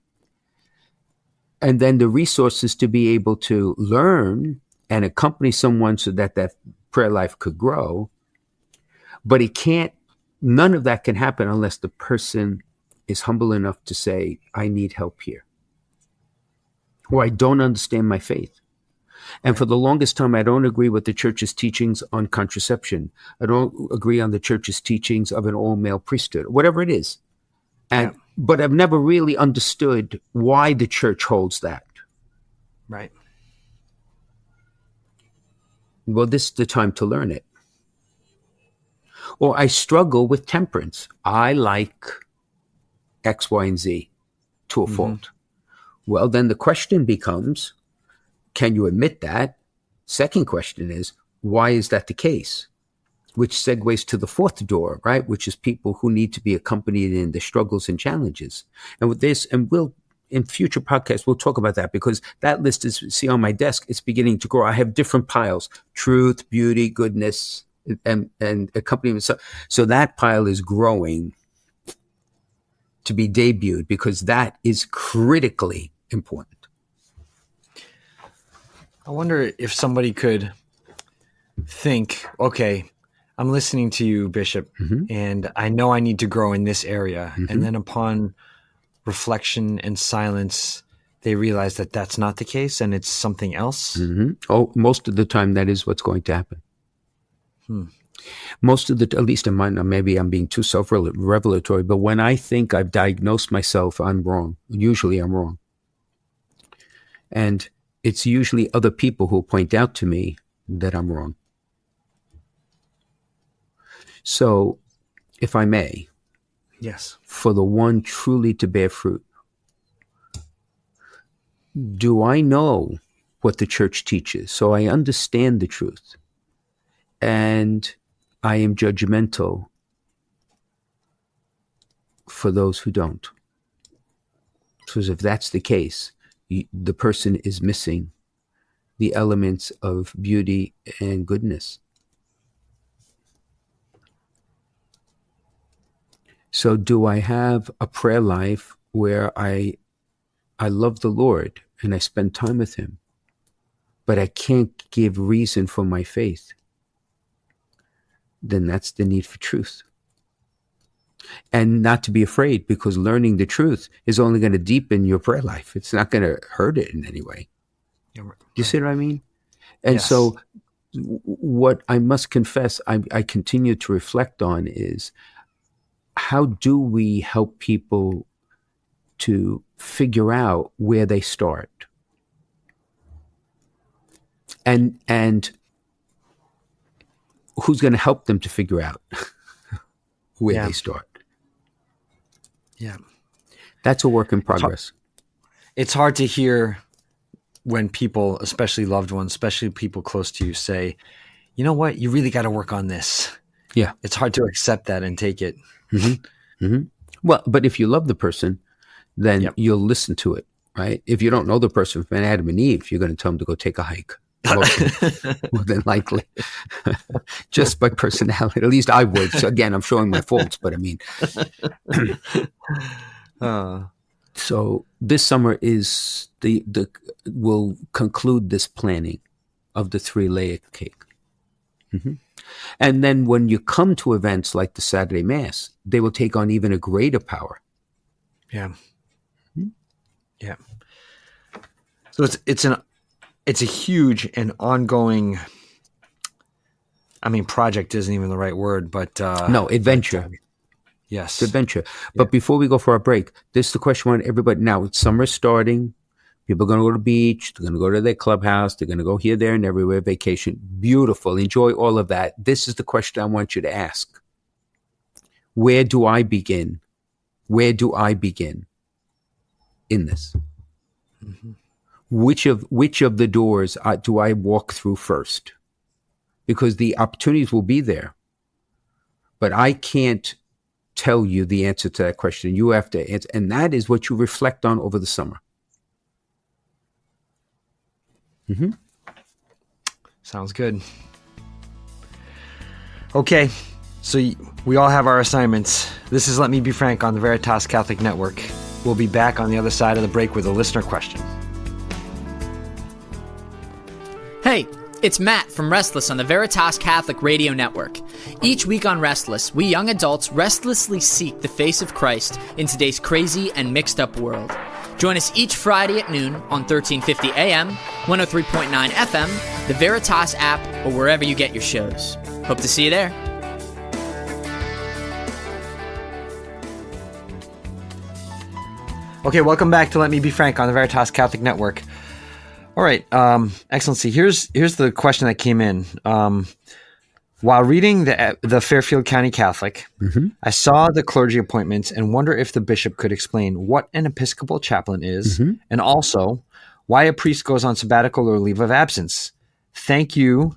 and then the resources to be able to learn and accompany someone so that that prayer life could grow. But none of that can happen unless the person is humble enough to say, I need help here, or I don't understand my faith. And for the longest time, I don't agree with the church's teachings on contraception. I don't agree on the church's teachings of an all-male priesthood, whatever it is. But I've never really understood why the church holds that. Right. Well, this is the time to learn it. Or I struggle with temperance. I like X, Y, and Z to a fault. Well, then the question becomes, can you admit that? Second question is, why is that the case? Which segues to the fourth door, right? Which is people who need to be accompanied in the struggles and challenges. And with this, and in future podcasts, we'll talk about that, because that list is, see on my desk, it's beginning to grow. I have different piles: truth, beauty, goodness, and accompaniment. So that pile is growing to be debuted, because that is critically important. I wonder if somebody could think, okay, I'm listening to you, Bishop, and I know I need to grow in this area. And then upon reflection and silence, they realize that that's not the case and it's something else. Oh, most of the time that is what's going to happen. Most of at least in mine, maybe I'm being too self-revelatory, but when I think I've diagnosed myself, I'm wrong. Usually I'm wrong. And it's usually other people who point out to me that I'm wrong. So, if I may, Yes. for the one truly to bear fruit, do I know what the church teaches? So I understand the truth, and I am judgmental for those who don't. Because if that's the case, the person is missing the elements of beauty and goodness. So do I have a prayer life where I love the Lord and I spend time with him, but I can't give reason for my faith? Then that's the need for truth. And not to be afraid, because learning the truth is only going to deepen your prayer life. It's not going to hurt it in any way. Yeah, right. Do you see what I mean? And Yes. so what I must confess I continue to reflect on is, how do we help people to figure out where they start? And who's going to help them to figure out where they start? Yeah. That's a work in progress. It's hard to hear when people, especially loved ones, especially people close to you, say, you know what, you really got to work on this. Yeah. It's hard to accept that and take it. Well, but if you love the person, then you'll listen to it, right? If you don't know the person from Adam and Eve, you're going to tell them to go take a hike. More than likely. Just by personality. At least I would. So again, I'm showing my faults, but I mean. So this summer is we'll conclude this planning of the 3-layer cake. And then when you come to events like the Saturday Mass, they will take on even a greater power. Yeah. Yeah. So it's a huge and ongoing, I mean, project isn't even the right word, but no, adventure. Yes. It's adventure. But before we go for our break, this is the question I want everybody. Now, summer's starting. People are going to go to the beach. They're going to go to their clubhouse. They're going to go here, there, and everywhere. Vacation. Beautiful. Enjoy all of that. This is the question I want you to ask. Where do I begin? Where do I begin in this? Which of the doors do I walk through first? Because the opportunities will be there. But I can't tell you the answer to that question. You have to answer. And that is what you reflect on over the summer. Sounds good. Okay, so we all have our assignments. This is Let Me Be Frank on the Veritas Catholic Network. We'll be back on the other side of the break with a listener question. Hey, it's Matt from Restless on the Veritas Catholic Radio Network. Each week on Restless, we young adults restlessly seek the face of Christ in today's crazy and mixed up world. Join us each Friday at noon on 1350 AM, 103.9 FM, the Veritas app, or wherever you get your shows. Hope to see you there. Okay, welcome back to Let Me Be Frank on the Veritas Catholic Network. All right, Excellency, here's the question that came in. While reading the Fairfield County Catholic, I saw the clergy appointments and wonder if the bishop could explain what an Episcopal chaplain is, and also why a priest goes on sabbatical or leave of absence. Thank you,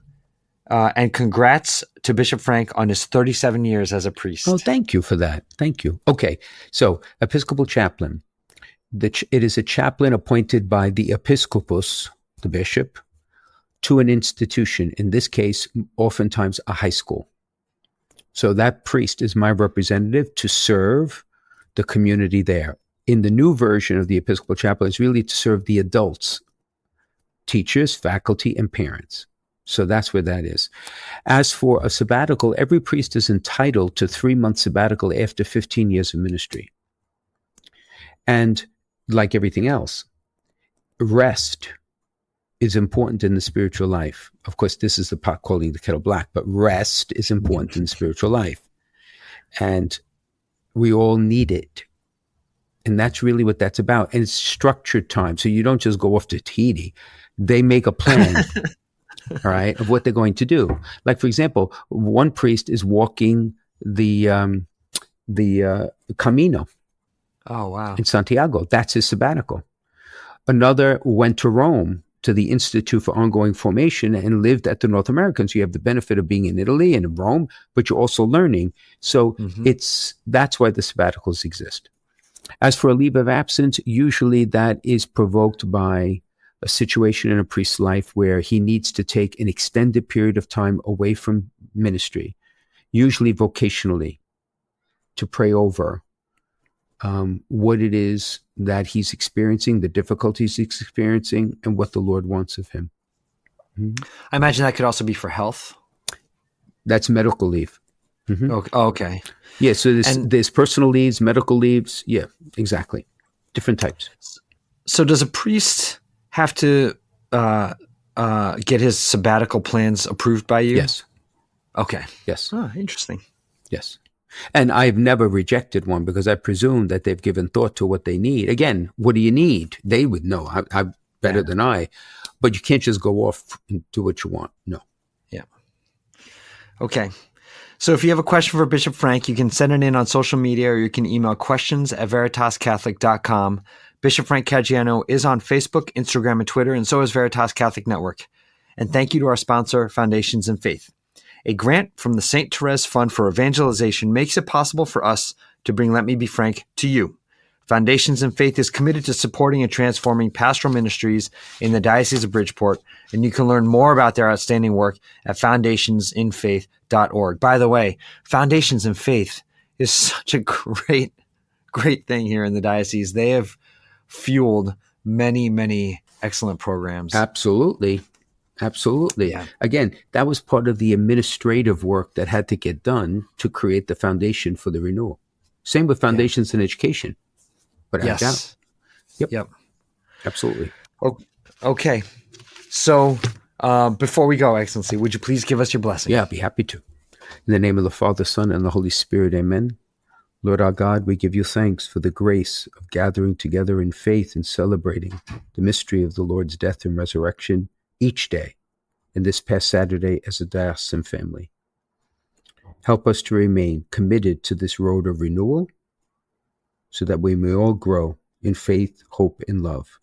and congrats to Bishop Frank on his 37 years as a priest. Oh, thank you for that. Thank you. Okay, so Episcopal chaplain. It is a chaplain appointed by the episcopus, the bishop, to an institution, in this case, oftentimes a high school. So that priest is my representative to serve the community there. In the new version of the Episcopal chaplain, it's really to serve the adults, teachers, faculty, and parents. So that's where that is. As for a sabbatical, every priest is entitled to 3-month sabbatical after 15 years of ministry. And like everything else, rest is important in the spiritual life. Of course, this is the pot calling the kettle black, but rest is important in the spiritual life. And we all need it. And that's really what that's about. And it's structured time. So you don't just go off to Tahiti. They make a plan, all right, of what they're going to do. Like, for example, one priest is walking the Camino. Oh, wow. In Santiago. That's his sabbatical. Another went to Rome, to the Institute for Ongoing Formation, and lived at the North American. So you have the benefit of being in Italy and in Rome, but you're also learning. So that's why the sabbaticals exist. As for a leave of absence, usually that is provoked by a situation in a priest's life where he needs to take an extended period of time away from ministry, usually vocationally, to pray over what it is that he's experiencing, the difficulties he's experiencing, and what the Lord wants of him. I imagine that could also be for health. That's medical leave. Okay. Yeah, so there's personal leaves, medical leaves. Yeah, exactly. Different types. So does a priest have to get his sabbatical plans approved by you? Yes. Okay. Yes. Oh, interesting. Yes. And I've never rejected one because I presume that they've given thought to what they need. Again, what do you need? They would know better than I. But you can't just go off and do what you want. No. Yeah. Okay. So if you have a question for Bishop Frank, you can send it in on social media or you can email questions@veritascatholic.com. Bishop Frank Caggiano is on Facebook, Instagram, and Twitter, and so is Veritas Catholic Network. And thank you to our sponsor, Foundations in Faith. A grant from the St. Therese Fund for Evangelization makes it possible for us to bring Let Me Be Frank to you. Foundations in Faith is committed to supporting and transforming pastoral ministries in the Diocese of Bridgeport, and you can learn more about their outstanding work at foundationsinfaith.org. By the way, Foundations in Faith is such a great thing here in the diocese. They have fueled many, many excellent programs. Absolutely. Yeah. Again, that was part of the administrative work that had to get done to create the foundation for the renewal. Same with foundations in education. But yes. Yep. Absolutely. Okay. So before we go, Excellency, would you please give us your blessing? Yeah, I'd be happy to. In the name of the Father, Son, and the Holy Spirit, amen. Lord our God, we give you thanks for the grace of gathering together in faith and celebrating the mystery of the Lord's death and resurrection each day, and this past Saturday as a diocesan family. Help us to remain committed to this road of renewal so that we may all grow in faith, hope, and love,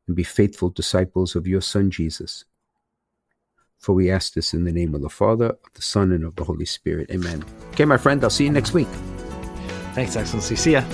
and be faithful disciples of your Son, Jesus. For we ask this in the name of the Father, of the Son, and of the Holy Spirit. Amen. Okay, my friend, I'll see you next week. Thanks, Excellency. See ya.